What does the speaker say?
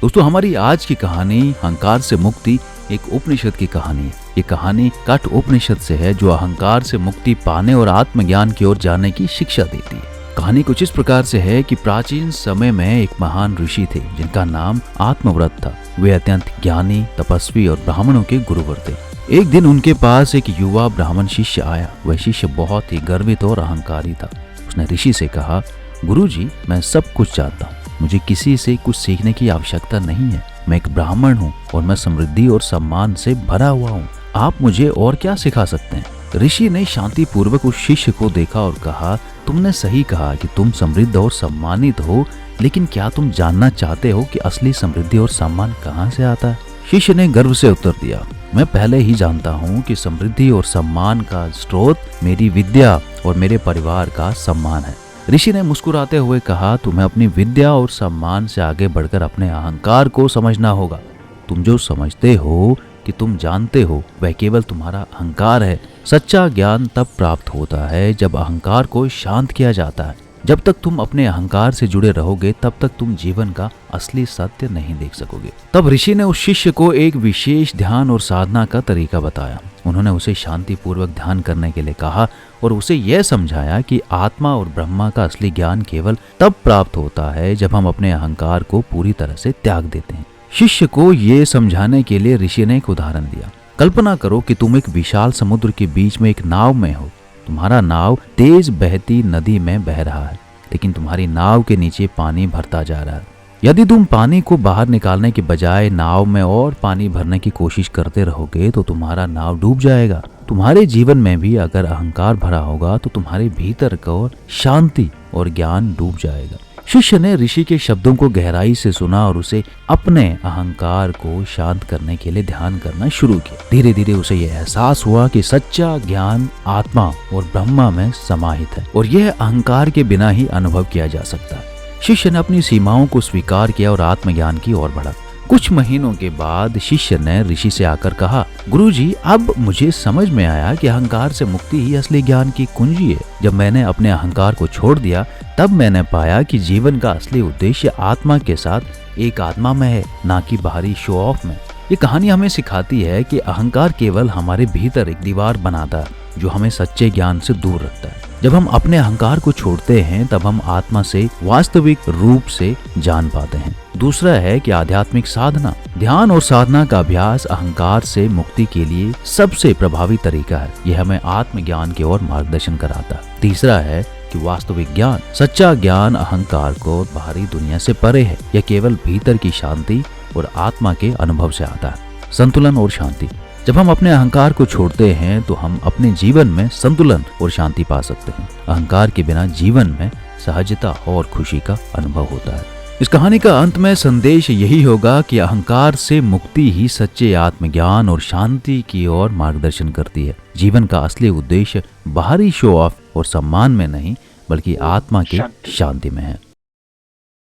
दोस्तों, हमारी आज की कहानी अहंकार से मुक्ति एक उपनिषद की कहानी है। ये कहानी कठ उपनिषद से है, जो अहंकार से मुक्ति पाने और आत्मज्ञान की ओर जाने की शिक्षा देती है। कहानी कुछ इस प्रकार से है कि प्राचीन समय में एक महान ऋषि थे जिनका नाम आत्मव्रत था। वे अत्यंत ज्ञानी, तपस्वी और ब्राह्मणों के गुरुवर थे। एक दिन उनके पास एक युवा ब्राह्मण शिष्य आया। वह शिष्य बहुत ही गर्वित और अहंकारी था। उसने ऋषि से कहा, गुरुजी, मैं सब कुछ जानता हूँ, मुझे किसी से कुछ सीखने की आवश्यकता नहीं है। मैं एक ब्राह्मण हूँ और मैं समृद्धि और सम्मान से भरा हुआ हूँ। आप मुझे और क्या सिखा सकते हैं? ऋषि ने शांति पूर्वक उस शिष्य को देखा और कहा, तुमने सही कहा कि तुम समृद्ध और सम्मानित हो, लेकिन क्या तुम जानना चाहते हो कि असली समृद्धि और सम्मान कहाँ से आता है? शिष्य ने गर्व से उत्तर दिया, मैं पहले ही जानता हूँ कि समृद्धि और सम्मान का स्रोत मेरी विद्या और मेरे परिवार का सम्मान है। ऋषि ने मुस्कुराते हुए कहा, तुम्हें अपनी विद्या और सम्मान से आगे बढ़कर अपने अहंकार को समझना होगा। तुम जो समझते हो कि तुम जानते हो, वह केवल तुम्हारा अहंकार है। सच्चा ज्ञान तब प्राप्त होता है जब अहंकार को शांत किया जाता है। जब तक तुम अपने अहंकार से जुड़े रहोगे, तब तक तुम जीवन का असली सत्य नहीं देख सकोगे। तब ऋषि ने उस शिष्य को एक विशेष ध्यान और साधना का तरीका बताया। उन्होंने उसे शांति पूर्वक ध्यान करने के लिए कहा और उसे यह समझाया कि आत्मा और ब्रह्मा का असली ज्ञान केवल तब प्राप्त होता है जब हम अपने अहंकार को पूरी तरह से त्याग देते हैं। शिष्य को ये समझाने के लिए ऋषि ने एक उदाहरण दिया। कल्पना करो कि तुम एक विशाल समुद्र के बीच में एक नाव में हो। तुम्हारा नाव तेज बहती नदी में बह रहा है, लेकिन तुम्हारी नाव के नीचे पानी भरता जा रहा है। यदि तुम पानी को बाहर निकालने के बजाय नाव में और पानी भरने की कोशिश करते रहोगे तो तुम्हारा नाव डूब जाएगा। तुम्हारे जीवन में भी अगर अहंकार भरा होगा तो तुम्हारे भीतर को शांति और ज्ञान डूब जाएगा। शिष्य ने ऋषि के शब्दों को गहराई से सुना और उसे अपने अहंकार को शांत करने के लिए ध्यान करना शुरू किया। धीरे धीरे उसे यह एहसास हुआ कि सच्चा ज्ञान आत्मा और ब्रह्मा में समाहित है और यह अहंकार के बिना ही अनुभव किया जा सकता है। शिष्य ने अपनी सीमाओं को स्वीकार किया और आत्मज्ञान की ओर बढ़ा। कुछ महीनों के बाद शिष्य ने ऋषि से आकर कहा, गुरुजी, अब मुझे समझ में आया कि अहंकार से मुक्ति ही असली ज्ञान की कुंजी है। जब मैंने अपने अहंकार को छोड़ दिया, तब मैंने पाया कि जीवन का असली उद्देश्य आत्मा के साथ एक आत्मा में है, ना कि बाहरी शो ऑफ में। ये कहानी हमें सिखाती है कि अहंकार केवल हमारे भीतर एक दीवार बनाता है, जो हमें सच्चे ज्ञान से दूर रखता है। जब हम अपने अहंकार को छोड़ते हैं, तब हम आत्मा से वास्तविक रूप से जान पाते हैं। दूसरा है कि आध्यात्मिक साधना, ध्यान और साधना का अभ्यास अहंकार से मुक्ति के लिए सबसे प्रभावी तरीका है। यह हमें आत्मज्ञान की ओर मार्गदर्शन कराता है। तीसरा है कि वास्तविक ज्ञान, सच्चा ज्ञान अहंकार को बाहरी दुनिया से परे है। यह केवल भीतर की शांति और आत्मा के अनुभव से आता है। संतुलन और शांति, जब हम अपने अहंकार को छोड़ते हैं तो हम अपने जीवन में संतुलन और शांति पा सकते हैं। अहंकार के बिना जीवन में सहजता और खुशी का अनुभव होता है। इस कहानी का अंत में संदेश यही होगा कि अहंकार से मुक्ति ही सच्चे आत्मज्ञान और शांति की ओर मार्गदर्शन करती है। जीवन का असली उद्देश्य बाहरी शो ऑफ और सम्मान में नहीं, बल्कि आत्मा की शांति में है।